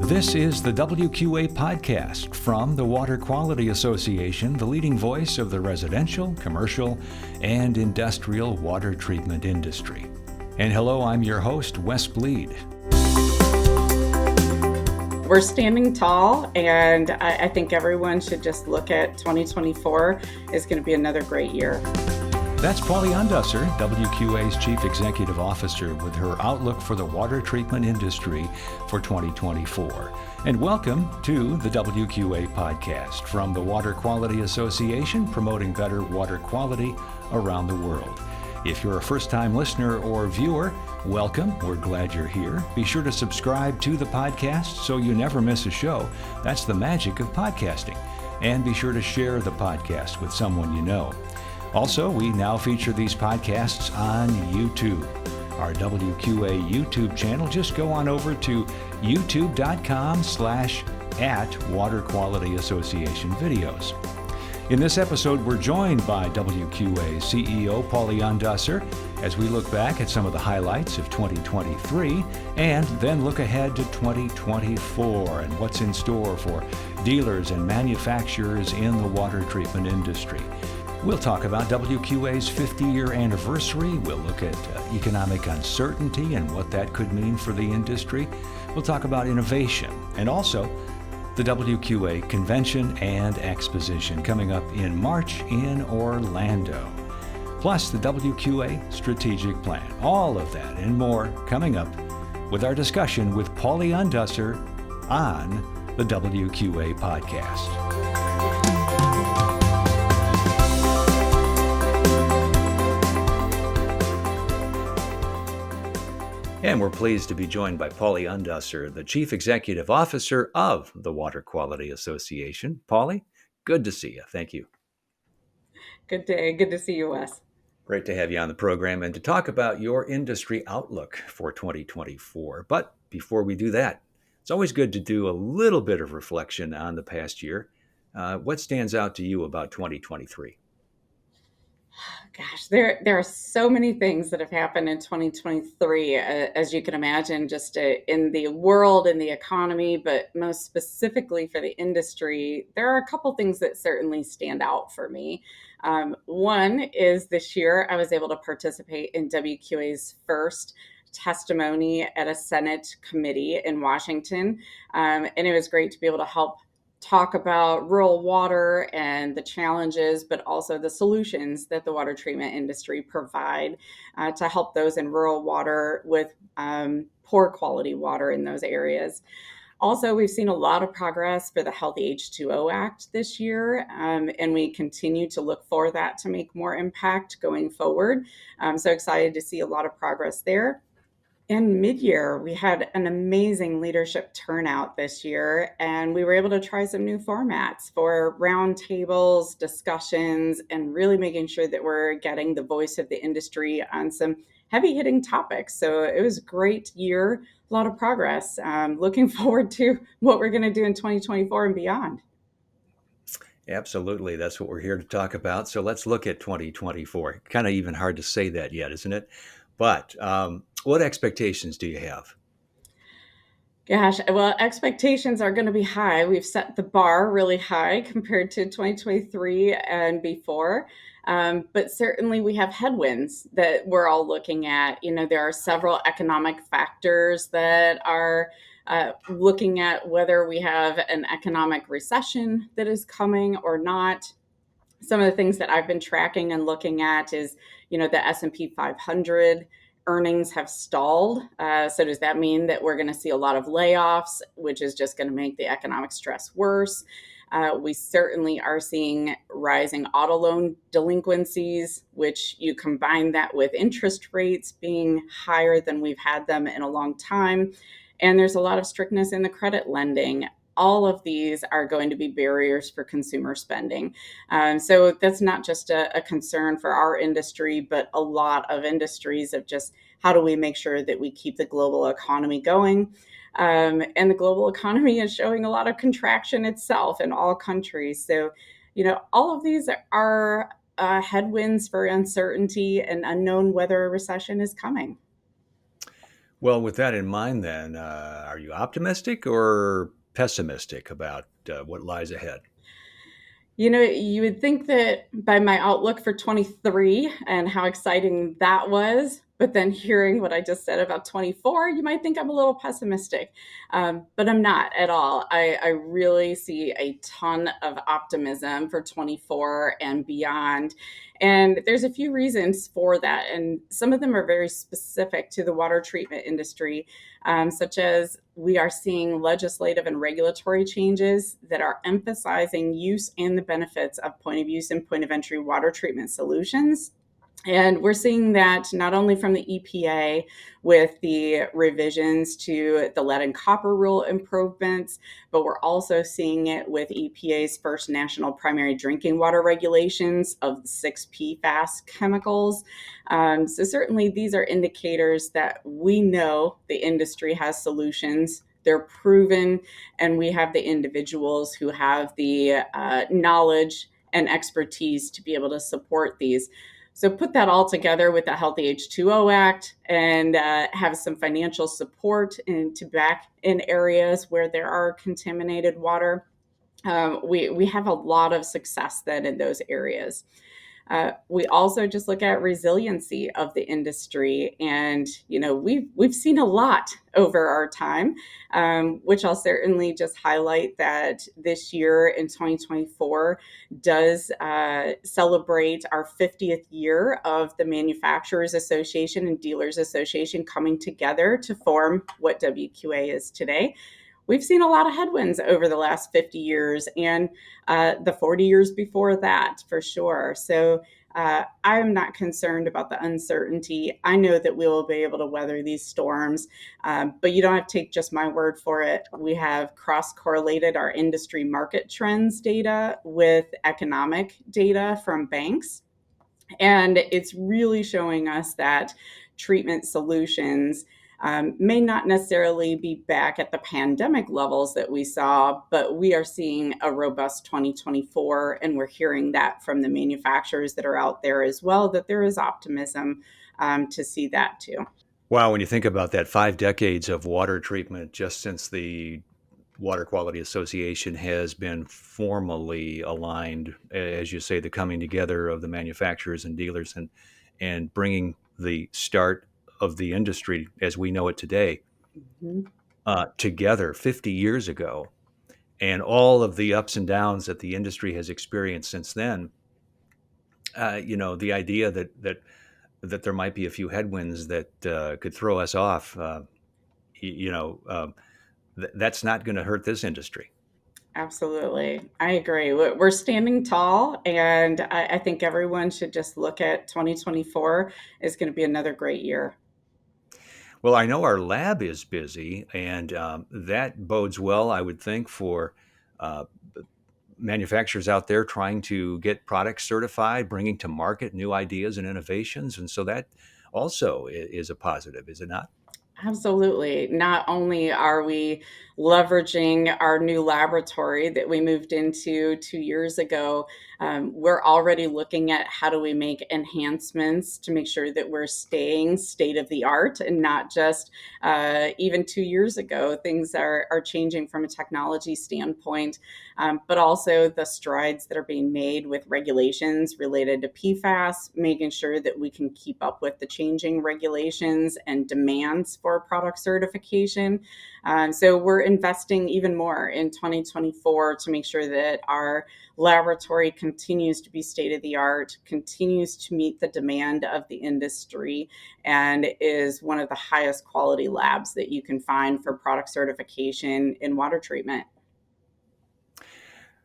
This is the WQA podcast from the Water Quality Association, the leading voice of the residential, commercial, and industrial water treatment industry. And hello, I'm your host, Wes Bleed. We're standing tall, and I think everyone should just look at 2024 is going to be another great year. That's Pauli Undesser, WQA's Chief Executive Officer, with her outlook for the water treatment industry for 2024. And welcome to the WQA podcast from the Water Quality Association, promoting better water quality around the world. If you're a first-time listener or viewer, welcome. We're glad you're here. Be sure to subscribe to the podcast so you never miss a show. That's the magic of podcasting. And be sure to share the podcast with someone you know. Also, we now feature these podcasts on YouTube. Our WQA YouTube channel, just go on over to youtube.com/@Water Quality Association Videos. In this episode, we're joined by WQA CEO Pauli Undesser as we look back at some of the highlights of 2023 and then look ahead to 2024 and what's in store for dealers and manufacturers in the water treatment industry. We'll talk about WQA's 50-year anniversary. We'll look at economic uncertainty and what that could mean for the industry. We'll talk about innovation and also the WQA Convention and Exposition coming up in March in Orlando. Plus the WQA Strategic Plan. All of that and more coming up with our discussion with Pauli Undesser on the WQA podcast. And we're pleased to be joined by Pauli Undesser, the Chief Executive Officer of the Water Quality Association. Pauli, good to see you. Thank you. Good day. Good to see you, Wes. Great to have you on the program and to talk about your industry outlook for 2024. But before we do that, it's always good to do a little bit of reflection on the past year. What stands out to you about 2023? Gosh, there are so many things that have happened in 2023, as you can imagine, just in the world, in the economy, but most specifically for the industry. There are a couple things that certainly stand out for me. One is this year I was able to participate in WQA's first testimony at a Senate committee in Washington, and it was great to be able to help talk about rural water and the challenges, but also the solutions that the water treatment industry provide to help those in rural water with poor quality water in those areas. Also, we've seen a lot of progress for the Healthy H2O Act this year, and we continue to look for that to make more impact going forward. I'm so excited to see a lot of progress there. In mid-year, we had an amazing leadership turnout this year, and we were able to try some new formats for roundtables, discussions, and really making sure that we're getting the voice of the industry on some heavy-hitting topics. So it was a great year, a lot of progress. Looking forward to what we're going to do in 2024 and beyond. Absolutely. That's what we're here to talk about. So let's look at 2024. Kind of even hard to say that yet, isn't it? But what expectations do you have? Gosh, well, expectations are going to be high. We've set the bar really high compared to 2023 and before. But certainly we have headwinds that we're all looking at. You know, there are several economic factors that are looking at whether we have an economic recession that is coming or not. Some of the things that I've been tracking and looking at is, the S&P 500 earnings have stalled. So does that mean that we're going to see a lot of layoffs, which is just going to make the economic stress worse? We certainly are seeing rising auto loan delinquencies, which you combine that with interest rates being higher than we've had them in a long time. And there's a lot of strictness in the credit lending. All of these are going to be barriers for consumer spending. So that's not just a concern for our industry, but a lot of industries of just how do we make sure that we keep the global economy going. And the global economy is showing a lot of contraction itself in all countries. So, all of these are headwinds for uncertainty and unknown whether a recession is coming. Well, with that in mind, then, are you optimistic or pessimistic about what lies ahead? You would think that by my outlook for 23 and how exciting that was, but then hearing what I just said about 24, you might think I'm a little pessimistic. But I'm not at all. I really see a ton of optimism for 24 and beyond. And there's a few reasons for that. And some of them are very specific to the water treatment industry, such as we are seeing legislative and regulatory changes that are emphasizing use and the benefits of point of use and point of entry water treatment solutions. And we're seeing that not only from the EPA with the revisions to the lead and copper rule improvements, but we're also seeing it with EPA's first national primary drinking water regulations of 6 PFAS chemicals. So, certainly, these are indicators that we know the industry has solutions. They're proven, and we have the individuals who have the knowledge and expertise to be able to support these. So put that all together with the Healthy H2O Act and have some financial support to back in areas where there are contaminated water. We have a lot of success then in those areas. We also just look at resiliency of the industry, and we've seen a lot over our time, which I'll certainly just highlight that this year in 2024 does celebrate our 50th year of the Manufacturers Association and Dealers Association coming together to form what WQA is today. We've seen a lot of headwinds over the last 50 years and the 40 years before that, for sure. So I'm not concerned about the uncertainty. I know that we will be able to weather these storms, but you don't have to take just my word for it. We have cross correlated our industry market trends data with economic data from banks. And it's really showing us that treatment solutions may not necessarily be back at the pandemic levels that we saw, but we are seeing a robust 2024. And we're hearing that from the manufacturers that are out there as well, that there is optimism to see that too. Wow, when you think about that, 5 decades of water treatment just since the Water Quality Association has been formally aligned, as you say, the coming together of the manufacturers and dealers and bringing the start of the industry as we know it today Mhm. together 50 years ago, and all of the ups and downs that the industry has experienced since then. The idea that there might be a few headwinds that could throw us off. You know, that's not going to hurt this industry. Absolutely. I agree. We're standing tall, and I think everyone should just look at 2024 is going to be another great year. Well, I know our lab is busy, and that bodes well, I would think, for uh, manufacturers out there trying to get products certified, bringing to market new ideas and innovations. And so that also is a positive, is it not? Absolutely. Not only are we leveraging our new laboratory that we moved into 2 years ago, we're already looking at how do we make enhancements to make sure that we're staying state of the art and not just even 2 years ago. Things are changing from a technology standpoint, but also the strides that are being made with regulations related to PFAS, making sure that we can keep up with the changing regulations and demands for product certification. So we're investing even more in 2024 to make sure that our laboratory continues to be state of the art, continues to meet the demand of the industry, and is one of the highest quality labs that you can find for product certification in water treatment.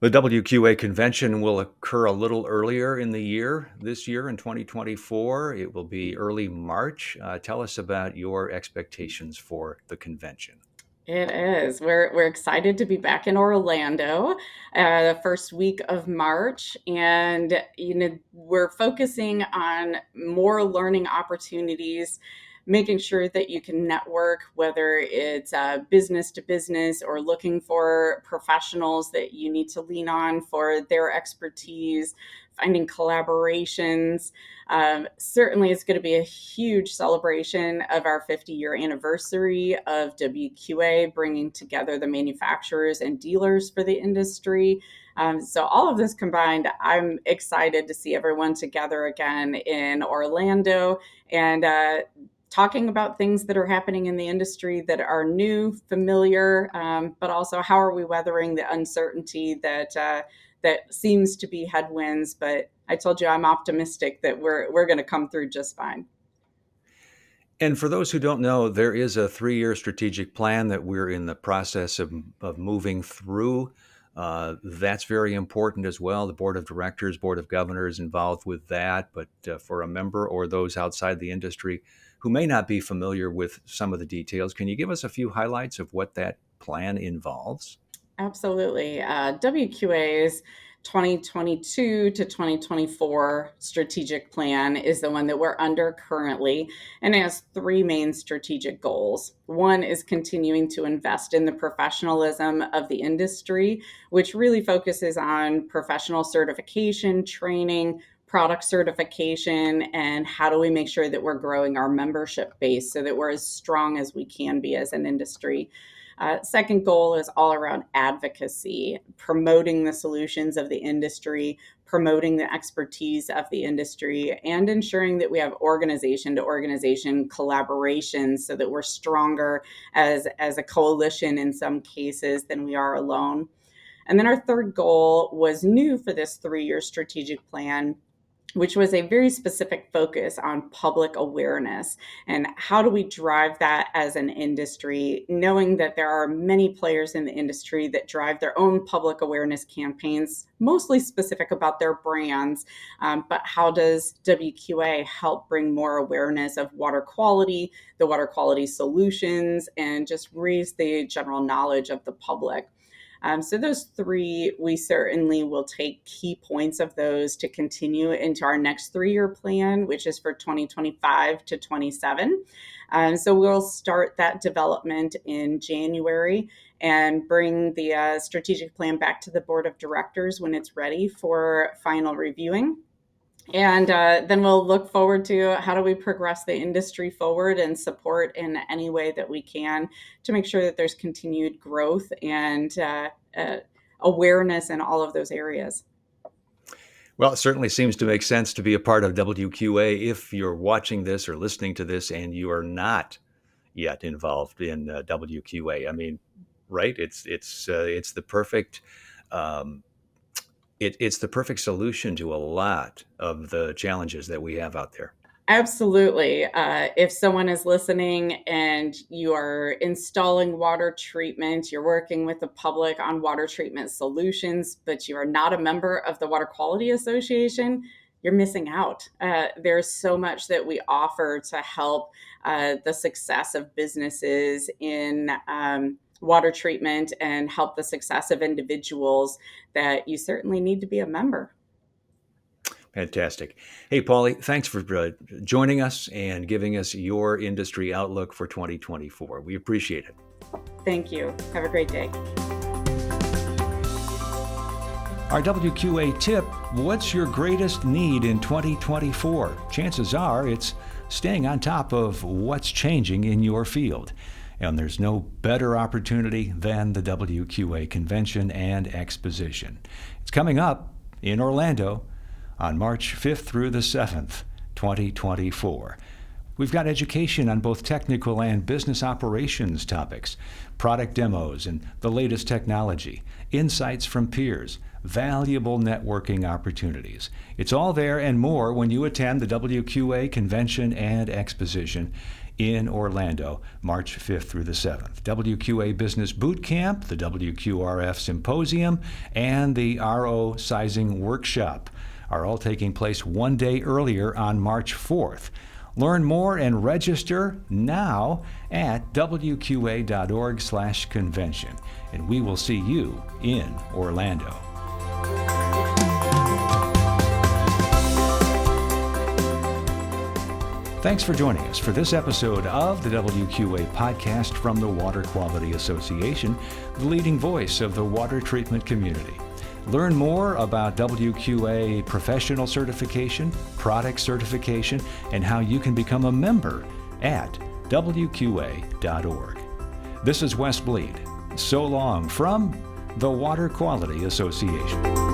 The WQA convention will occur a little earlier in the year, this year in 2024. It will be early March. Tell us about your expectations for the convention. It is. We're excited to be back in Orlando, the first week of March, and we're focusing on more learning opportunities, making sure that you can network, whether it's business to business or looking for professionals that you need to lean on for their expertise, finding collaborations. Certainly, it's going to be a huge celebration of our 50-year anniversary of WQA, bringing together the manufacturers and dealers for the industry. So all of this combined, I'm excited to see everyone together again in Orlando and talking about things that are happening in the industry that are new, familiar, but also how are we weathering the uncertainty that seems to be headwinds. But I told you I'm optimistic that we're going to come through just fine. And for those who don't know, there is a 3-year strategic plan that we're in the process of moving through. That's very important as well. The board of directors, board of governors involved with that. But for a member or those outside the industry who may not be familiar with some of the details, can you give us a few highlights of what that plan involves? Absolutely. WQA's 2022 to 2024 strategic plan is the one that we're under currently, and it has three main strategic goals. One is continuing to invest in the professionalism of the industry, which really focuses on professional certification, training, product certification, and how do we make sure that we're growing our membership base so that we're as strong as we can be as an industry. Second goal is all around advocacy, promoting the solutions of the industry, promoting the expertise of the industry, and ensuring that we have organization to organization collaboration so that we're stronger as a coalition in some cases than we are alone. And then our third goal was new for this 3-year strategic plan, which was a very specific focus on public awareness and how do we drive that as an industry, knowing that there are many players in the industry that drive their own public awareness campaigns, mostly specific about their brands, but how does WQA help bring more awareness of water quality, the water quality solutions, and just raise the general knowledge of the public. So those three, we certainly will take key points of those to continue into our next 3-year plan, which is for 2025 to 27. So we'll start that development in January and bring the strategic plan back to the board of directors when it's ready for final reviewing. And then we'll look forward to how do we progress the industry forward and support in any way that we can to make sure that there's continued growth and awareness in all of those areas. Well, it certainly seems to make sense to be a part of WQA if you're watching this or listening to this and you are not yet involved in WQA. I mean, right? It's the perfect. It's the perfect solution to a lot of the challenges that we have out there. Absolutely. If someone is listening and you are installing water treatment, you're working with the public on water treatment solutions, but you are not a member of the Water Quality Association, you're missing out. There's so much that we offer to help the success of businesses in water treatment and help the success of individuals that you certainly need to be a member. Fantastic. Hey, Pauli, thanks for joining us and giving us your industry outlook for 2024. We appreciate it. Thank you. Have a great day. Our WQA tip, what's your greatest need in 2024? Chances are it's staying on top of what's changing in your field. And there's no better opportunity than the WQA Convention and Exposition. It's coming up in Orlando on March 5th through the 7th, 2024. We've got education on both technical and business operations topics, product demos and the latest technology, insights from peers, valuable networking opportunities. It's all there and more when you attend the WQA Convention and Exposition in Orlando, March 5th through the 7th. WQA Business Boot Camp, the WQRF Symposium, and the RO Sizing Workshop are all taking place one day earlier on March 4th. Learn more and register now at wqa.org/convention, and we will see you in Orlando. Thanks for joining us for this episode of the WQA podcast from the Water Quality Association, the leading voice of the water treatment community. Learn more about WQA professional certification, product certification, and how you can become a member at WQA.org. This is Wes Bleed. So long from the Water Quality Association.